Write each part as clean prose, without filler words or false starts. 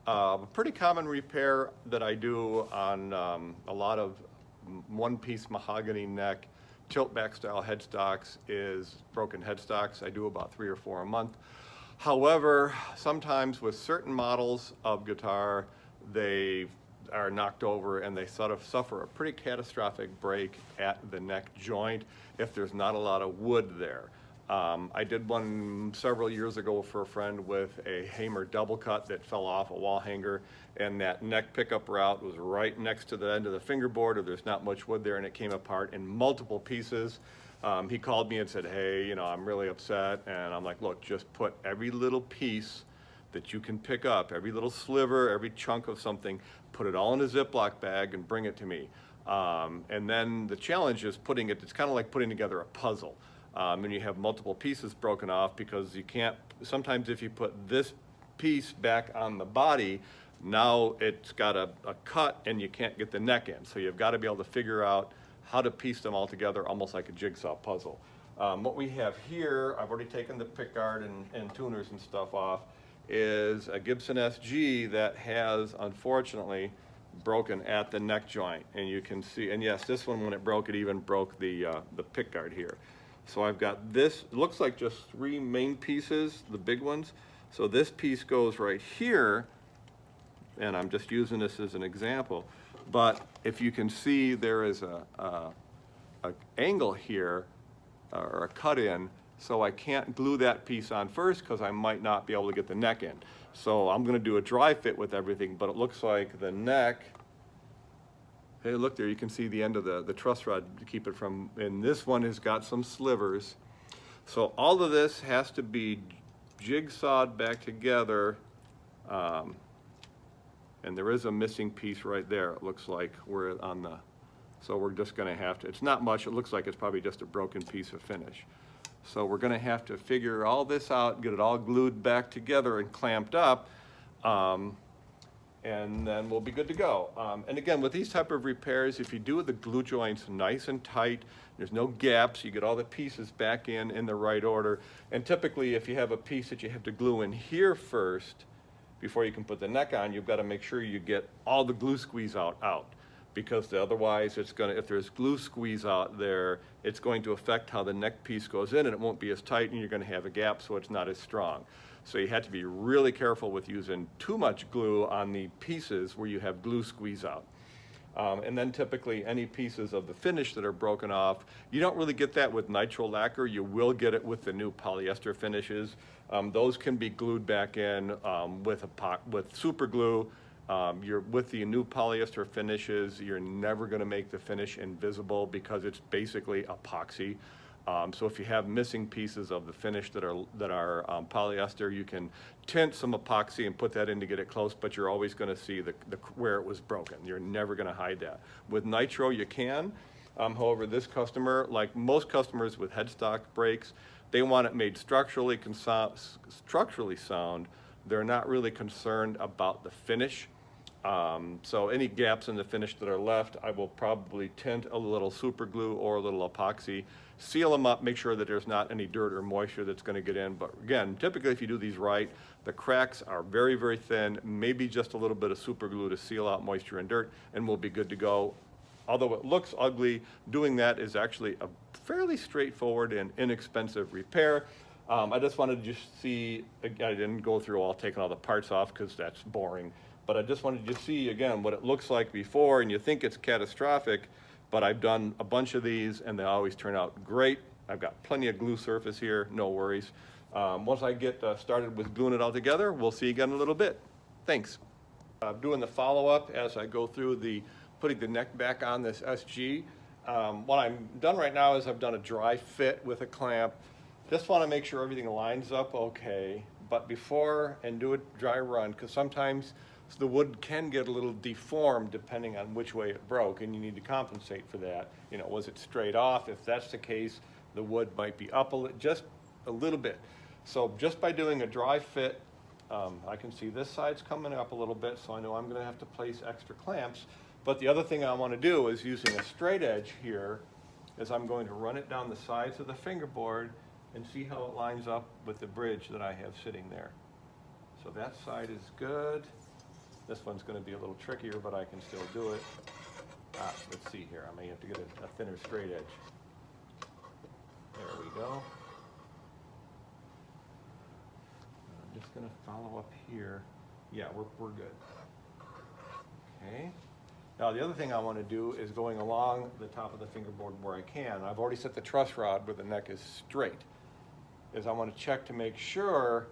A pretty common repair that I do on a lot of one-piece mahogany neck tilt-back style headstocks is broken headstocks. I do about 3 or 4 a month. However, sometimes with certain models of guitar, they are knocked over and they sort of suffer a pretty catastrophic break at the neck joint if there's not a lot of wood there. I did one several years ago for a friend with a Hamer double cut that fell off a wall hanger, and that neck pickup route was right next to the end of the fingerboard, or there's not much wood there, and it came apart in multiple pieces. He called me and said, hey, you know, I'm really upset, and I'm like, look, just put every little piece that you can pick up, every little sliver, every chunk of something, put it all in a Ziploc bag and bring it to me. And then the challenge is putting it, it's kind of like putting together a puzzle. And you have multiple pieces broken off because you can't, sometimes if you put this piece back on the body, now it's got a cut and you can't get the neck in. So you've got to be able to figure out how to piece them all together almost like a jigsaw puzzle. What we have here, I've already taken the pickguard and tuners and stuff off, is a Gibson SG that has unfortunately broken at the neck joint. And you can see, and yes, this one when it broke, it even broke the pickguard here. So I've got this, it looks like just 3 main pieces, the big ones. So this piece goes right here, and I'm just using this as an example. But if you can see, there is a angle here, or a cut in, so I can't glue that piece on first because I might not be able to get the neck in. So I'm gonna do a dry fit with everything, but it looks like the neck, hey, look there, you can see the end of the truss rod to keep it from, and this one has got some slivers. So all of this has to be jigsawed back together, and there is a missing piece right there, it looks like, we're on the, so we're just gonna have to, it's not much, it looks like it's probably just a broken piece of finish. So we're gonna have to figure all this out, get it all glued back together and clamped up, and then we'll be good to go. And again, with these type of repairs, if you do the glue joints nice and tight, there's no gaps, you get all the pieces back in the right order. And typically, if you have a piece that you have to glue in here first, before you can put the neck on, you've got to make sure you get all the glue squeeze out. Because otherwise, it's gonna, if there's glue squeeze out there, it's going to affect how the neck piece goes in, and it won't be as tight, and you're gonna have a gap, so it's not as strong. So you have to be really careful with using too much glue on the pieces where you have glue squeeze out. And then typically any pieces of the finish that are broken off, you don't really get that with nitro lacquer. You will get it with the new polyester finishes. Those can be glued back in with super glue. With the new polyester finishes, you're never going to make the finish invisible because it's basically epoxy. So if you have missing pieces of the finish that are polyester, you can tint some epoxy and put that in to get it close, but you're always going to see where it was broken. You're never going to hide that. With nitro, you can. However, this customer, like most customers with headstock breaks, they want it made structurally sound. They're not really concerned about the finish. So any gaps in the finish that are left, I will probably tint a little super glue or a little epoxy, seal them up, make sure that there's not any dirt or moisture that's going to get in. But again, typically if you do these right, the cracks are very, very thin, maybe just a little bit of super glue to seal out moisture and dirt, and we'll be good to go. Although it looks ugly, doing that is actually a fairly straightforward and inexpensive repair. I just wanted to just see, I didn't go through all taking all the parts off because that's boring, but I just wanted to see again what it looks like before, and you think it's catastrophic, but I've done a bunch of these and they always turn out great. I've got plenty of glue surface here, no worries. Once I get started with gluing it all together, we'll see you again in a little bit. Thanks. I'm doing the follow-up as I go through putting the neck back on this SG. What I'm done right now is I've done a dry fit with a clamp. Just want to make sure everything lines up okay, but before and do a dry run, because sometimes the wood can get a little deformed depending on which way it broke, and you need to compensate for that. You know, was it straight off? If that's the case, the wood might be up just a little bit. So just by doing a dry fit, I can see this side's coming up a little bit, so I know I'm going to have to place extra clamps. But the other thing I want to do is using a straight edge here, is I'm going to run it down the sides of the fingerboard and see how it lines up with the bridge that I have sitting there. So that side is good. This one's going to be a little trickier, but I can still do it. Let's see here. I may have to get a thinner straight edge. There we go. I'm just going to follow up here. Yeah, we're good. Okay. Now the other thing I want to do is going along the top of the fingerboard where I can. I've already set the truss rod where the neck is straight. I want to check to make sure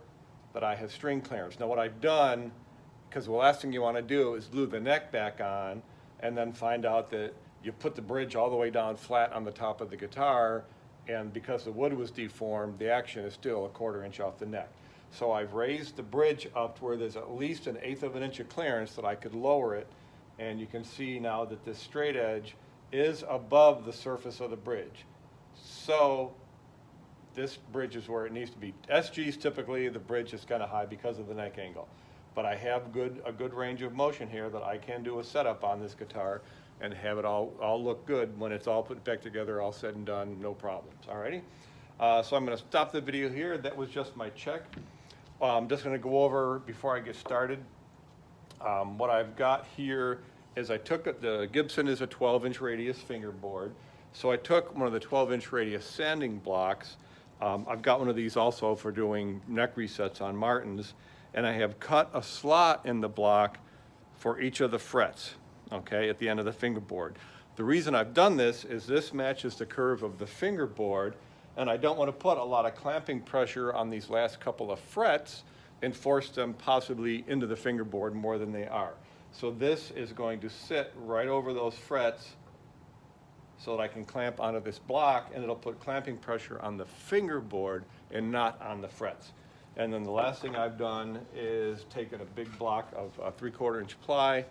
that I have string clearance. Now what I've done, because the last thing you want to do is glue the neck back on and then find out that you put the bridge all the way down flat on the top of the guitar, and because the wood was deformed, the action is still 1/4 inch off the neck. So I've raised the bridge up to where there's at least 1/8 of an inch of clearance that I could lower it, and you can see now that this straight edge is above the surface of the bridge. So this bridge is where it needs to be. SGs typically the bridge is kind of high because of the neck angle, but I have a good range of motion here that I can do a setup on this guitar and have it all look good when it's all put back together, all said and done, no problems. Alrighty. So I'm going to stop the video here. That was just my check. I'm just going to go over before I get started. What I've got here is I took the Gibson is a 12-inch radius fingerboard, so I took one of the 12-inch radius sanding blocks. I've got one of these also for doing neck resets on Martins, and I have cut a slot in the block for each of the frets, okay, at the end of the fingerboard. The reason I've done this is this matches the curve of the fingerboard, and I don't want to put a lot of clamping pressure on these last couple of frets and force them possibly into the fingerboard more than they are. So this is going to sit right over those frets so that I can clamp onto this block, and it'll put clamping pressure on the fingerboard and not on the frets. And then the last thing I've done is taken a big block of 3/4 inch ply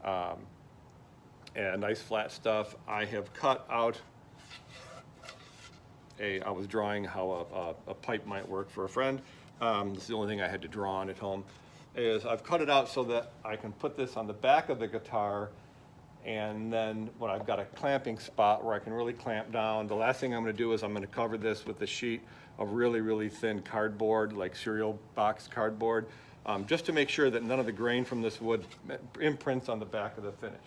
and nice flat stuff. I have cut out I was drawing how a pipe might work for a friend. This is the only thing I had to draw on at home. I've cut it out so that I can put this on the back of the guitar, and then when I've got a clamping spot where I can really clamp down, the last thing I'm going to do is I'm going to cover this with a sheet of really, really thin cardboard, like cereal box cardboard, just to make sure that none of the grain from this wood imprints on the back of the finish.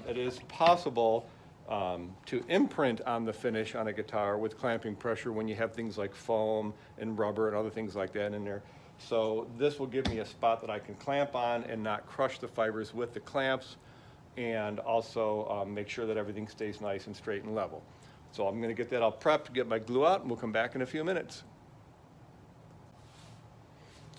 It is possible to imprint on the finish on a guitar with clamping pressure when you have things like foam and rubber and other things like that in there. So this will give me a spot that I can clamp on and not crush the fibers with the clamps, and also make sure that everything stays nice and straight and level. So I'm going to get that all prepped, get my glue out, and we'll come back in a few minutes.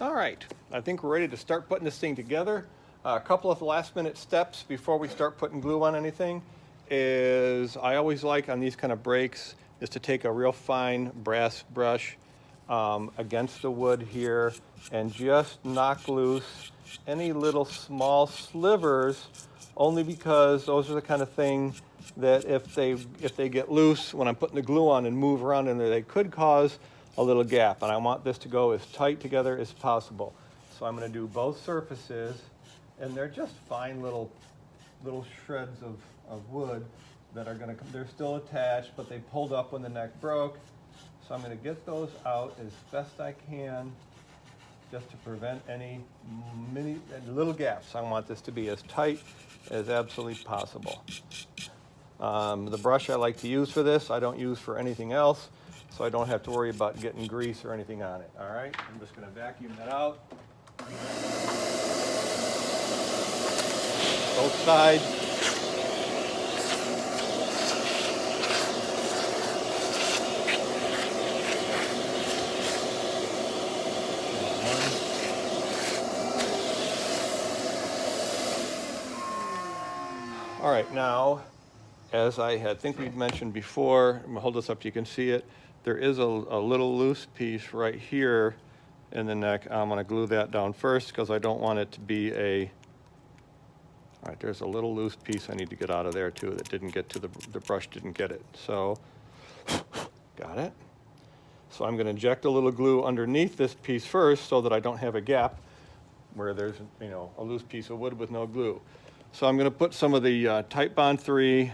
All right, I think we're ready to start putting this thing together. A couple of last minute steps before we start putting glue on anything is I always like on these kind of breaks is to take a real fine brass brush against the wood here and just knock loose any little small slivers, only because those are the kind of thing that if they get loose when I'm putting the glue on and move around in there, they could cause a little gap, and I want this to go as tight together as possible. So I'm going to do both surfaces, and they're just fine little shreds of wood that are going to come. They're still attached, but they pulled up when the neck broke. So I'm going to get those out as best I can, just to prevent any little gaps. I want this to be as tight as absolutely possible. The brush I like to use for this, I don't use for anything else, so I don't have to worry about getting grease or anything on it. All right, I'm just going to vacuum that out. Both sides. All right, now, as I think we've mentioned before, I'm gonna hold this up so you can see it. There is a little loose piece right here in the neck. I'm gonna glue that down first because I don't want it to be all right, there's a little loose piece I need to get out of there too that didn't get to the brush didn't get it. So, got it. So I'm gonna inject a little glue underneath this piece first so that I don't have a gap where there's, a loose piece of wood with no glue. So I'm going to put some of the Type Bond 3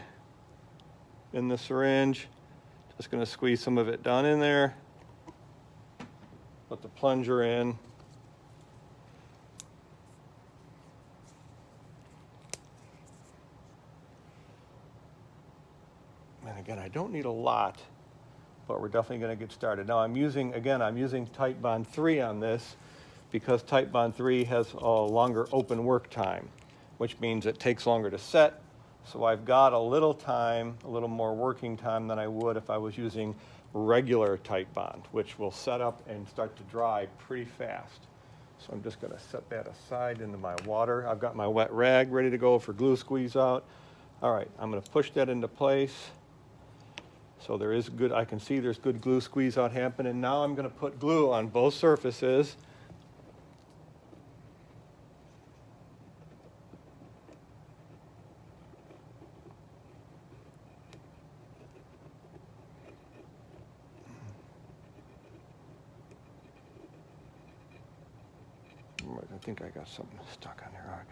in the syringe. Just going to squeeze some of it down in there. Put the plunger in. again, I don't need a lot, but we're definitely going to get started. Now I'm using Tight Bond 3 on this because Tight Bond 3 has a longer open work time, which means it takes longer to set. So I've got a little time, a little more working time than I would if I was using regular Tight Bond, which will set up and start to dry pretty fast. So I'm just going to set that aside into my water. I've got my wet rag ready to go for glue squeeze out. All right, I'm going to push that into place. So there is good, I can see there's good glue squeeze out happening. Now I'm going to put glue on both surfaces. I think I got something stuck on there,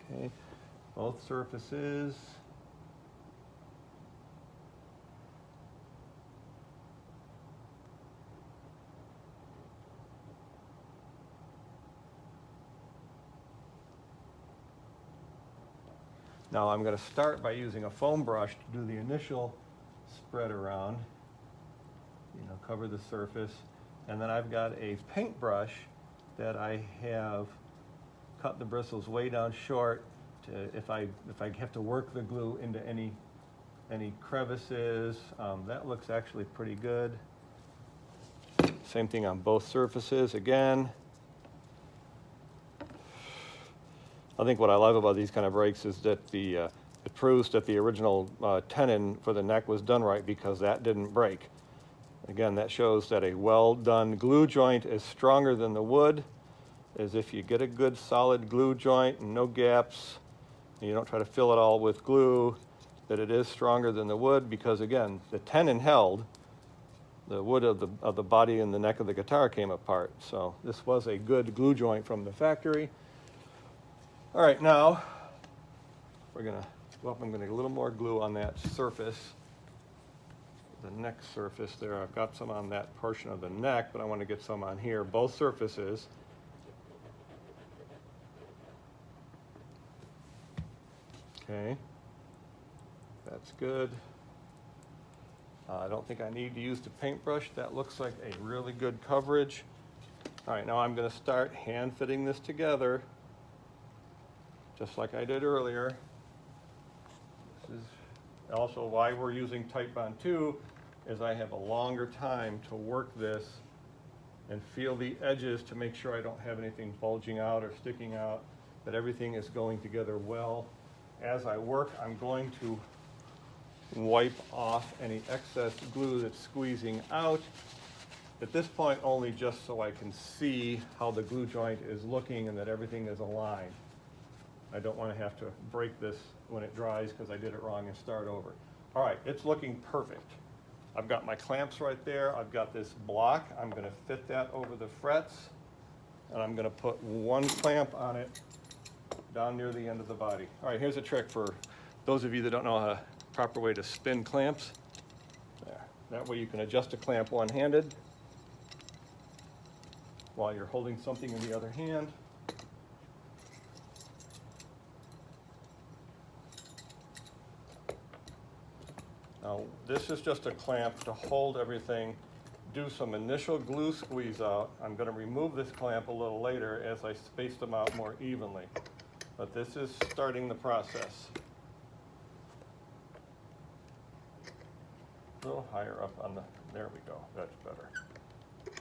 okay. Okay, both surfaces. Now I'm going to start by using a foam brush to do the initial spread around, cover the surface. And then I've got a paintbrush that I have cut the bristles way down short to, if I have to work the glue into any crevices. That looks actually pretty good. Same thing on both surfaces again. I think what I love about these kind of breaks is that it proves that the original tenon for the neck was done right because that didn't break. Again, that shows that a well-done glue joint is stronger than the wood, as if you get a good solid glue joint and no gaps, and you don't try to fill it all with glue, that it is stronger than the wood because, again, the tenon held, the wood of the body and the neck of the guitar came apart. So this was a good glue joint from the factory. All right, now I'm going to get a little more glue on that surface. The neck surface there. I've got some on that portion of the neck, but I want to get some on here, both surfaces. Okay, that's good. I don't think I need to use the paintbrush. That looks like a really good coverage. All right, now I'm going to start hand fitting this together, just like I did earlier. This is also why we're using Tight Bond 2, is I have a longer time to work this and feel the edges to make sure I don't have anything bulging out or sticking out, that everything is going together well. As I work, I'm going to wipe off any excess glue that's squeezing out. At this point, only just so I can see how the glue joint is looking and that everything is aligned. I don't want to have to break this when it dries because I did it wrong and start over. All right, it's looking perfect. I've got my clamps right there. I've got this block. I'm going to fit that over the frets, and I'm going to put one clamp on it down near the end of the body. All right, here's a trick for those of you that don't know a proper way to spin clamps. There. That way you can adjust a clamp one-handed while you're holding something in the other hand. Now, this is just a clamp to hold everything, do some initial glue squeeze out. I'm going to remove this clamp a little later as I space them out more evenly. But this is starting the process. A little higher up on the, there we go, that's better. Make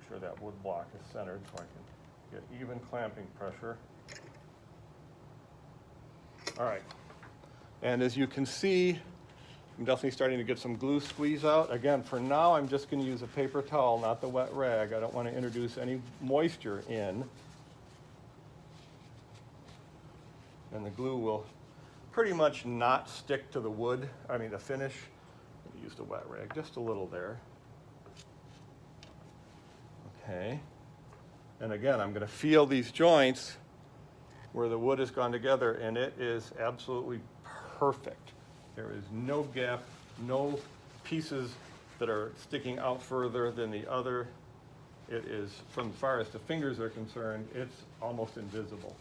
sure that wood block is centered so I can get even clamping pressure. All right. And as you can see, I'm definitely starting to get some glue squeeze out. Again, for now, I'm just going to use a paper towel, not the wet rag. I don't want to introduce any moisture in. And the glue will pretty much not stick to the wood, the finish. Let me use the wet rag, just a little there. Okay. And again, I'm going to feel these joints where the wood has gone together, and it is absolutely perfect. There is no gap, no pieces that are sticking out further than the other. It is, from as far as the fingers are concerned, it's almost invisible.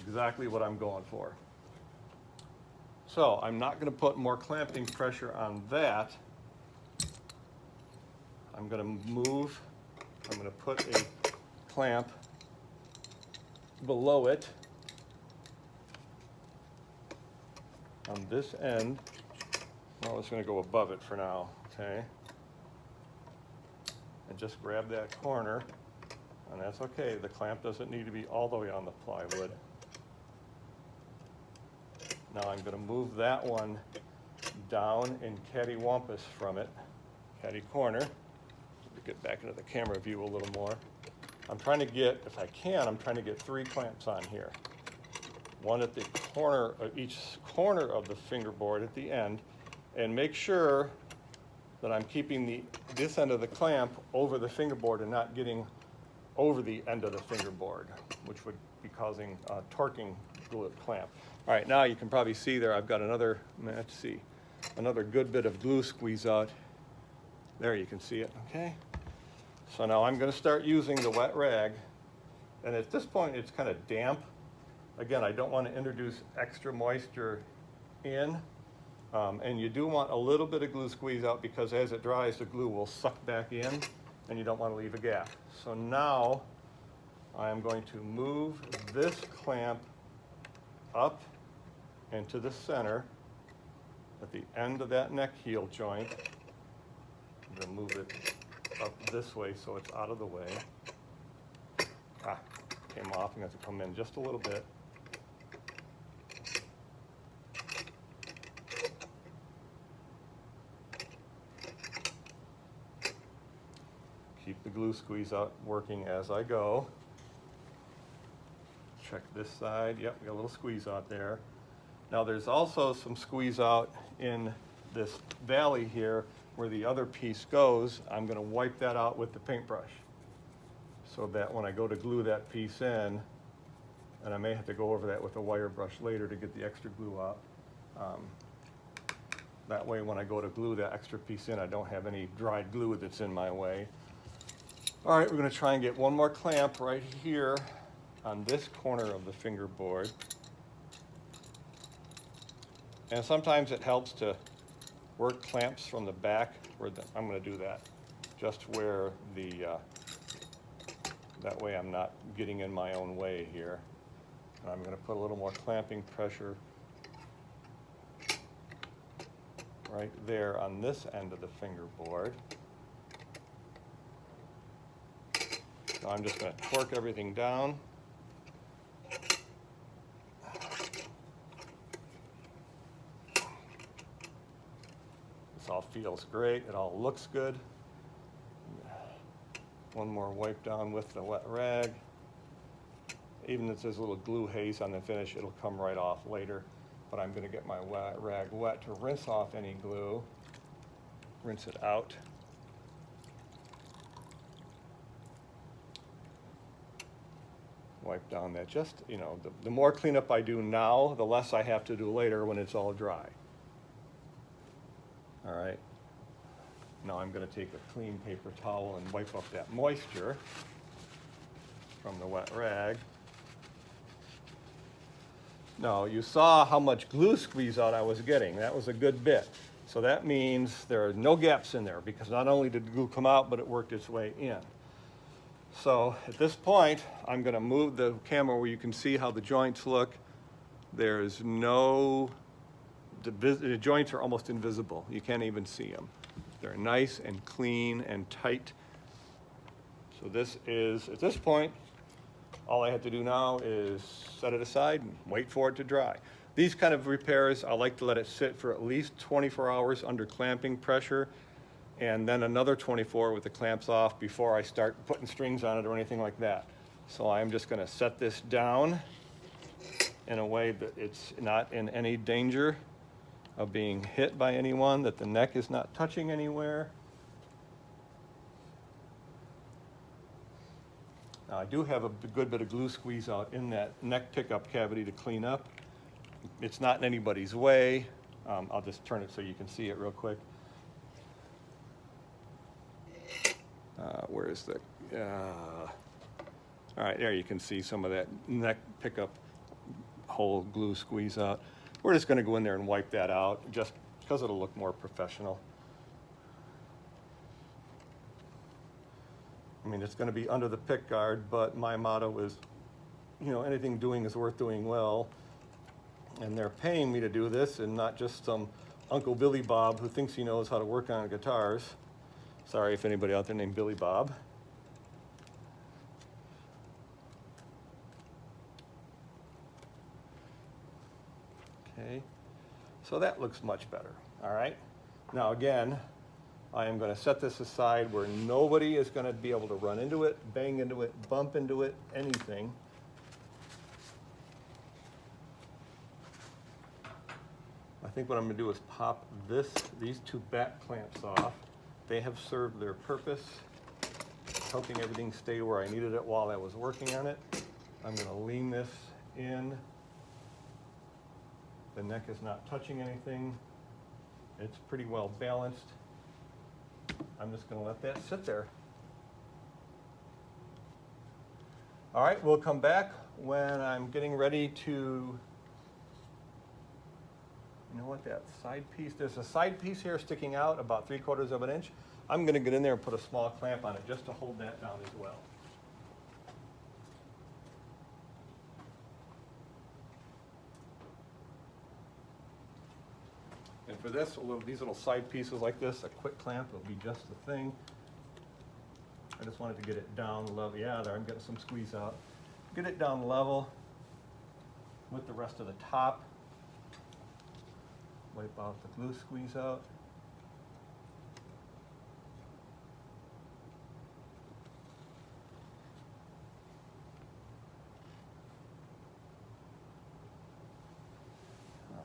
Exactly what I'm going for. So I'm not going to put more clamping pressure on that. I'm going to put a clamp below it on this end. Well, it's going to go above it for now, okay? And just grab that corner, and that's okay. The clamp doesn't need to be all the way on the plywood. Now I'm going to move that one down and cattywampus from it, catty corner. Get back into the camera view a little more. I'm trying to get, if I can, I'm trying to get 3 clamps on here. One at the corner of each corner of the fingerboard at the end, and make sure that I'm keeping this end of the clamp over the fingerboard and not getting over the end of the fingerboard, which would be causing torquing clamp. All right, now you can probably see there I've got another, let's see, another good bit of glue squeeze out. There you can see it, okay? So now I'm going to start using the wet rag, and at this point it's kind of damp. Again, I don't want to introduce extra moisture in, and you do want a little bit of glue squeeze out because as it dries the glue will suck back in and you don't want to leave a gap. So now I'm going to move this clamp up into the center at the end of that neck heel joint. I'm going to move it up this way so it's out of the way. Came off. I'm going to have to come in just a little bit. Keep the glue squeeze out working as I go. Check this side. Yep, we got a little squeeze out there. Now there's also some squeeze out in this valley here where the other piece goes. I'm going to wipe that out with the paintbrush so that when I go to glue that piece in, and I may have to go over that with a wire brush later to get the extra glue out. That way when I go to glue that extra piece in, I don't have any dried glue that's in my way. All right, we're going to try and get one more clamp right here on this corner of the fingerboard. And sometimes it helps to work clamps from the back. I'm going to do that just where that way I'm not getting in my own way here. And I'm going to put a little more clamping pressure right there on this end of the fingerboard. So I'm just going to torque everything down. This all feels great. It all looks good. One more wipe down with the wet rag. Even if there's a little glue haze on the finish, it'll come right off later. But I'm going to get my wet rag wet to rinse off any glue. Rinse it out. Wipe down that. Just, you know, the more cleanup I do now, the less I have to do later when it's all dry. All right. Now I'm going to take a clean paper towel and wipe up that moisture from the wet rag. Now you saw how much glue squeeze out I was getting. That was a good bit. So that means there are no gaps in there because not only did the glue come out, but it worked its way in. So at this point, I'm going to move the camera where you can see how the joints look. There's no, the joints are almost invisible. You can't even see them. They're nice and clean and tight. So this is, at this point, all I have to do now is set it aside and wait for it to dry. These kind of repairs, I like to let it sit for at least 24 hours under clamping pressure, and then another 24 with the clamps off before I start putting strings on it or anything like that. So I'm just going to set this down in a way that it's not in any danger of being hit by anyone, that the neck is not touching anywhere. Now I do have a good bit of glue squeeze out in that neck pickup cavity to clean up. It's not in anybody's way. I'll just turn it so you can see it real quick. Where is the, all right, there you can see some of that neck pickup hole glue squeeze out. We're just going to go in there and wipe that out just because it'll look more professional. I mean, it's going to be under the pick guard, but my motto is, you know, anything doing is worth doing well. And they're paying me to do this and not just some Uncle Billy Bob who thinks he knows how to work on guitars. Sorry if anybody out there named Billy Bob. Okay, so that looks much better, all right? Now again, I am going to set this aside where nobody is going to be able to run into it, bang into it, bump into it, anything. I think what I'm going to do is pop these two back clamps off. They have served their purpose, helping everything stay where I needed it while I was working on it. I'm going to lean this in. The neck is not touching anything. It's pretty well balanced. I'm just going to let that sit there. All right, we'll come back when I'm getting ready to, you know what, that side piece, there's a side piece here sticking out about 3/4 of an inch. I'm going to get in there and put a small clamp on it just to hold that down as well. And for this, these little side pieces like this, a quick clamp will be just the thing. I just wanted to get it down level. Yeah, there, I'm getting some squeeze out. Get it down level with the rest of the top. Wipe out the glue squeeze out.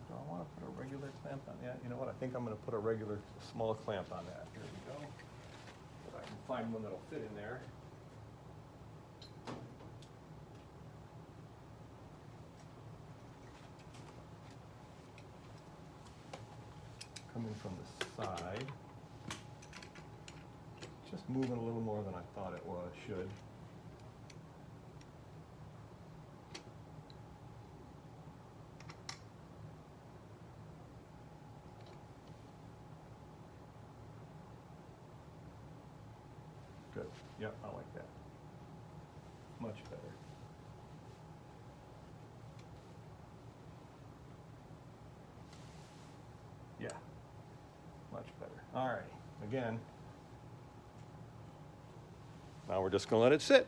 Do I want to put a regular clamp on that? You know what? I think I'm going to put a regular small clamp on that. Here we go. If I can find one that'll fit in there. Coming from the side. Just moving a little more than I thought it should. Good. Yep, I like that. Much better. Yeah, much better. All right, again. Now we're just going to let it sit.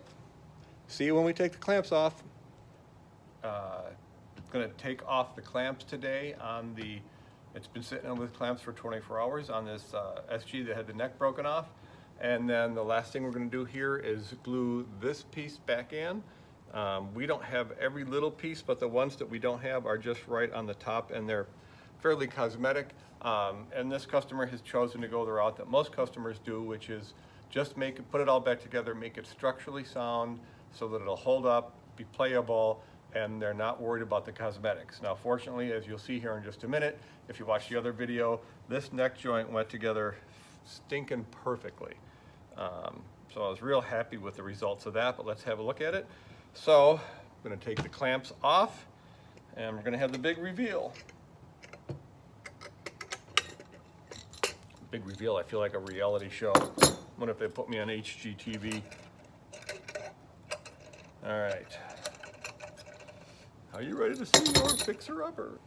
See you when we take the clamps off. Going to take off the clamps today on the, it's been sitting on with clamps for 24 hours on this SG that had the neck broken off. And then the last thing we're going to do here is glue this piece back in. We don't have every little piece, but the ones that we don't have are just right on the top, and they're fairly cosmetic. And this customer has chosen to go the route that most customers do, which is just put it all back together, make it structurally sound so that it'll hold up, be playable, and they're not worried about the cosmetics. Now, fortunately, as you'll see here in just a minute, if you watch the other video, this neck joint went together stinking perfectly. So I was real happy with the results of that, but let's have a look at it. So I'm going to take the clamps off, and we're going to have the big reveal. Big reveal, I feel like a reality show. What if they put me on HGTV? All right. Are you ready to see your fixer-upper?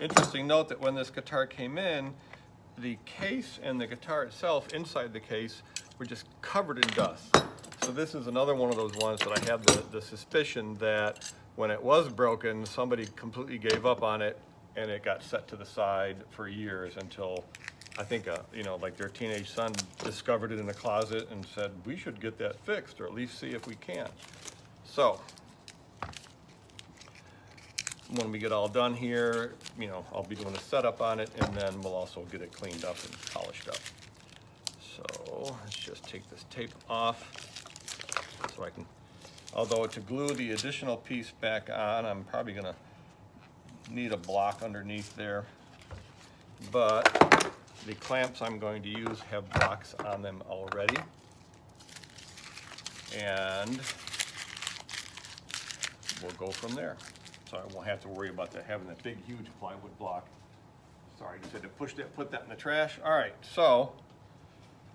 Interesting note that when this guitar came in, the case and the guitar itself inside the case were just covered in dust. So this is another one of those ones that I have the suspicion that when it was broken, somebody completely gave up on it and it got set to the side for years until I think, you know, like their teenage son discovered it in a closet and said, we should get that fixed or at least see if we can. So when we get all done here, you know, I'll be doing a setup on it, and then we'll also get it cleaned up and polished up. So let's just take this tape off so I can, although to glue the additional piece back on, I'm probably gonna need a block underneath there, but the clamps I'm going to use have blocks on them already. and we'll go from there. So I won't have to worry about having that big, huge plywood block. Sorry, just had to push that, put that in the trash. All right, so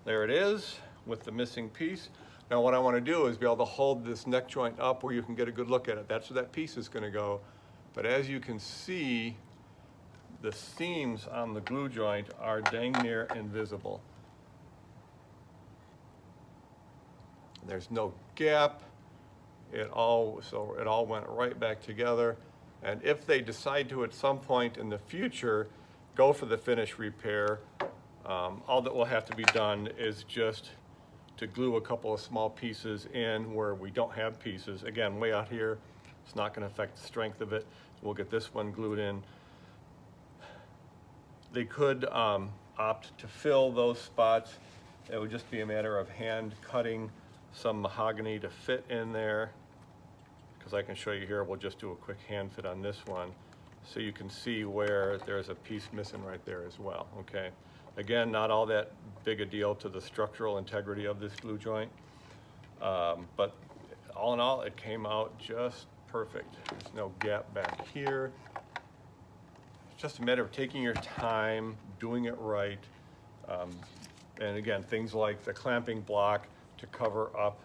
there it is with the missing piece. Now what I want to do is be able to hold this neck joint up where you can get a good look at it. That's where that piece is going to go. But as you can see, the seams on the glue joint are dang near invisible. There's no gap. So it all went right back together. And if they decide to at some point in the future go for the finish repair, all that will have to be done is just to glue a couple of small pieces in where we don't have pieces. Again, way out here, it's not going to affect the strength of it. We'll get this one glued in. They could opt to fill those spots. It would just be a matter of hand cutting some mahogany to fit in there, because I can show you here. We'll just do a quick hand fit on this one so you can see where there's a piece missing right there as well. Okay, again, not all that big a deal to the structural integrity of this glue joint, but all in all it came out just perfect. There's no gap back here. It's just a matter of taking your time, doing it right, and again, things like the clamping block to cover up.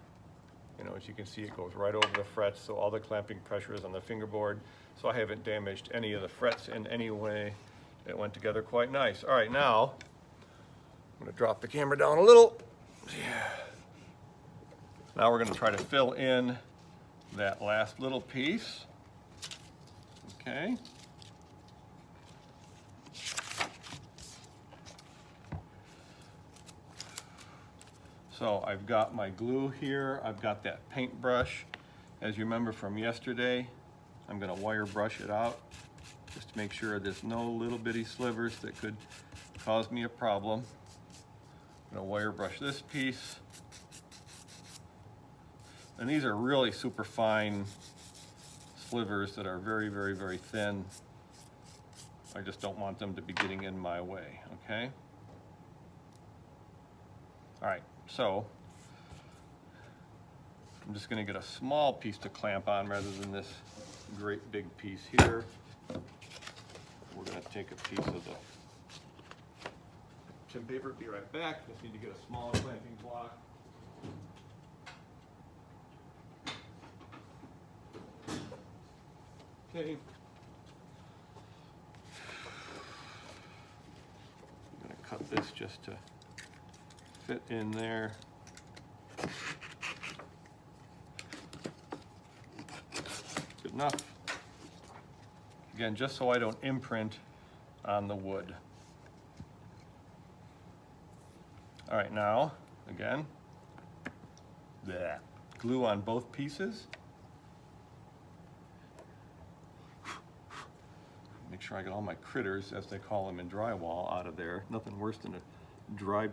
You know, as you can see, it goes right over the frets, so all the clamping pressure is on the fingerboard. So I haven't damaged any of the frets in any way. It went together quite nice. All right, now I'm going to drop the camera down a little. Yeah. Now we're going to try to fill in that last little piece. Okay. So I've got my glue here, I've got that paintbrush. As you remember from yesterday, I'm going to wire brush it out just to make sure there's no little bitty slivers that could cause me a problem. I'm going to wire brush this piece. And these are really super fine slivers that are very, very, very thin. I just don't want them to be getting in my way, okay? All right. So I'm just going to get a small piece to clamp on rather than this great big piece here. We're going to take a piece of the trim paper, be right back. Just need to get a smaller clamping block. Okay. I'm going to cut this just to fit in there. Good enough. Again, just so I don't imprint on the wood. All right, now, again, glue on both pieces. Make sure I get all my critters, as they call them in drywall, out of there. Nothing worse than a dried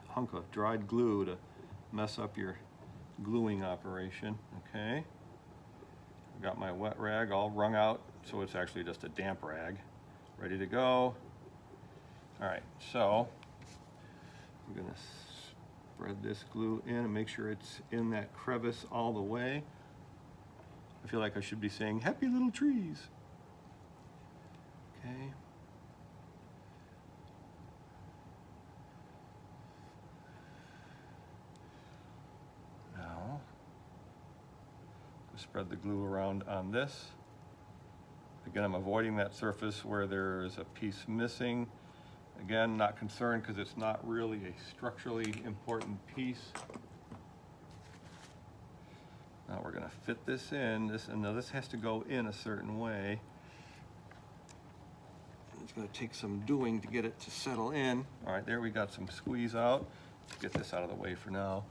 hunk of dried glue to mess up your gluing operation. Okay, I've got my wet rag all wrung out, so it's actually just a damp rag, ready to go. All right, so I'm gonna spread this glue in and make sure it's in that crevice all the way. I feel like I should be saying happy little trees. Okay. Spread the glue around on this. Again, I'm avoiding that surface where there's a piece missing. Again, not concerned because it's not really a structurally important piece. Now we're going to fit this in. Now this has to go in a certain way. It's going to take some doing to get it to settle in. All right, there we got some squeeze out. Let's get this out of the way for now.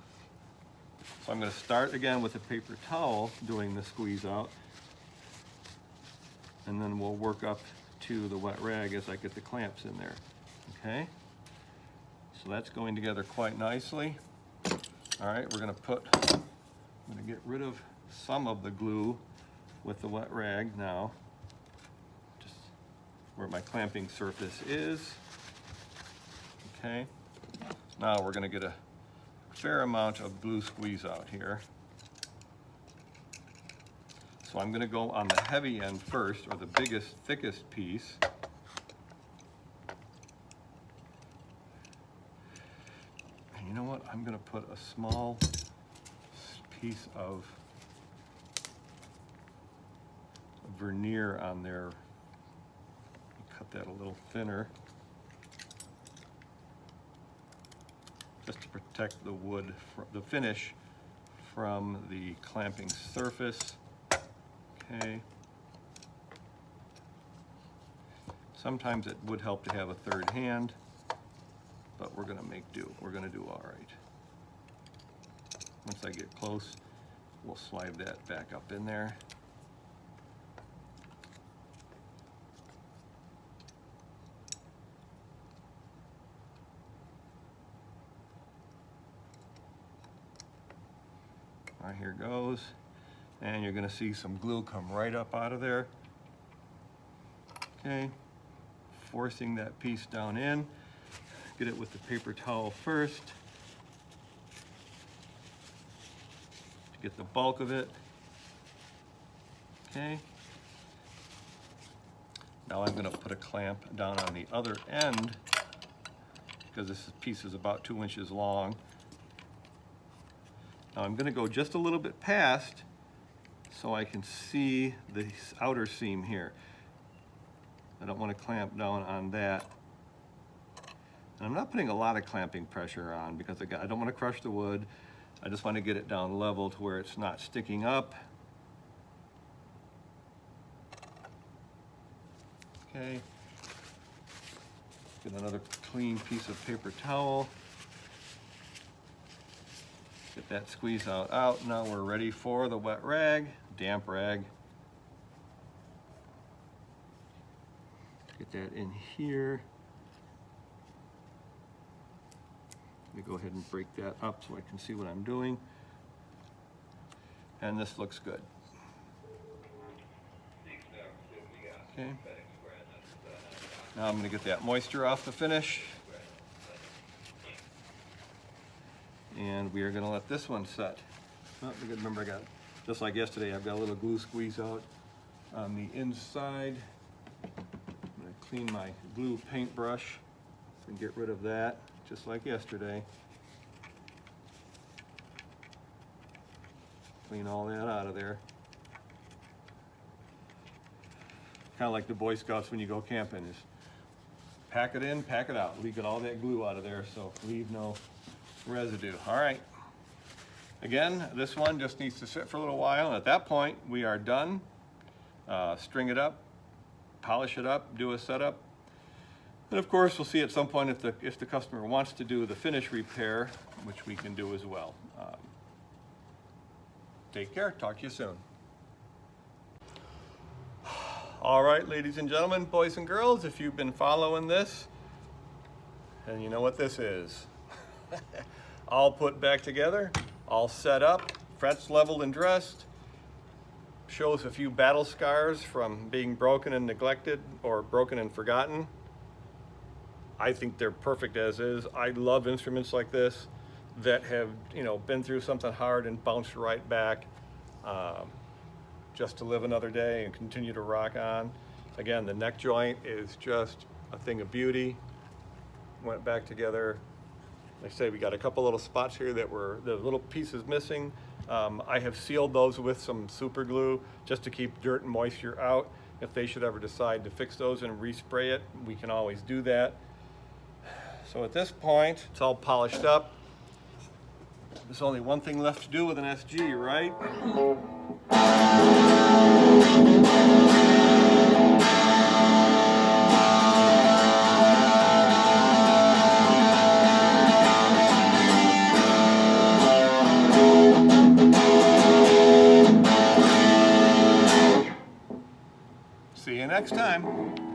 So I'm going to start again with a paper towel doing the squeeze out, and then we'll work up to the wet rag as I get the clamps in there. Okay, so that's going together quite nicely. All right, we're going to get rid of some of the glue with the wet rag now, just where my clamping surface is. Okay, now we're going to get a fair amount of glue squeeze out here. So I'm going to go on the heavy end first, or the biggest, thickest piece. And you know what? I'm going to put a small piece of veneer on there. Cut that a little thinner, just to protect the wood, the finish, from the clamping surface. Okay. Sometimes it would help to have a third hand, but we're gonna make do. We're gonna do all right. Once I get close, we'll slide that back up in there. All right, here goes. And you're gonna see some glue come right up out of there. Okay, forcing that piece down in. Get it with the paper towel first to get the bulk of it. Okay. Now I'm gonna put a clamp down on the other end because this piece is about 2 inches long. Now I'm gonna go just a little bit past so I can see the outer seam here. I don't want to clamp down on that. And I'm not putting a lot of clamping pressure on because I don't want to crush the wood. I just want to get it down level to where it's not sticking up. Okay. Get another clean piece of paper towel. Get that squeeze out. Now we're ready for the wet rag, damp rag. Get that in here. Let me go ahead and break that up so I can see what I'm doing. And this looks good. Okay. Now I'm going to get that moisture off the finish. And we are going to let this one set. Oh, remember, I got, just like yesterday, I've got a little glue squeeze out on the inside. I'm going to clean my glue paintbrush and get rid of that, just like yesterday. Clean all that out of there. Kind of like the Boy Scouts when you go camping, is pack it in, pack it out. We get all that glue out of there, so leave no residue. All right. Again, this one just needs to sit for a little while. And at that point, we are done. String it up, polish it up, do a setup. And of course, we'll see at some point if the customer wants to do the finish repair, which we can do as well. Take care. Talk to you soon. All right, ladies and gentlemen, boys and girls, if you've been following this, and you know what this is. All put back together, all set up, frets leveled and dressed. Shows a few battle scars from being broken and neglected or broken and forgotten. I think they're perfect as is. I love instruments like this that have, been through something hard and bounced right back just to live another day and continue to rock on. Again, the neck joint is just a thing of beauty. Went back together. Like I say, we got a couple little spots here that were the little pieces missing. I have sealed those with some super glue just to keep dirt and moisture out. If they should ever decide to fix those and respray it, we can always do that. So at this point, it's all polished up. There's only one thing left to do with an SG, right? See you next time.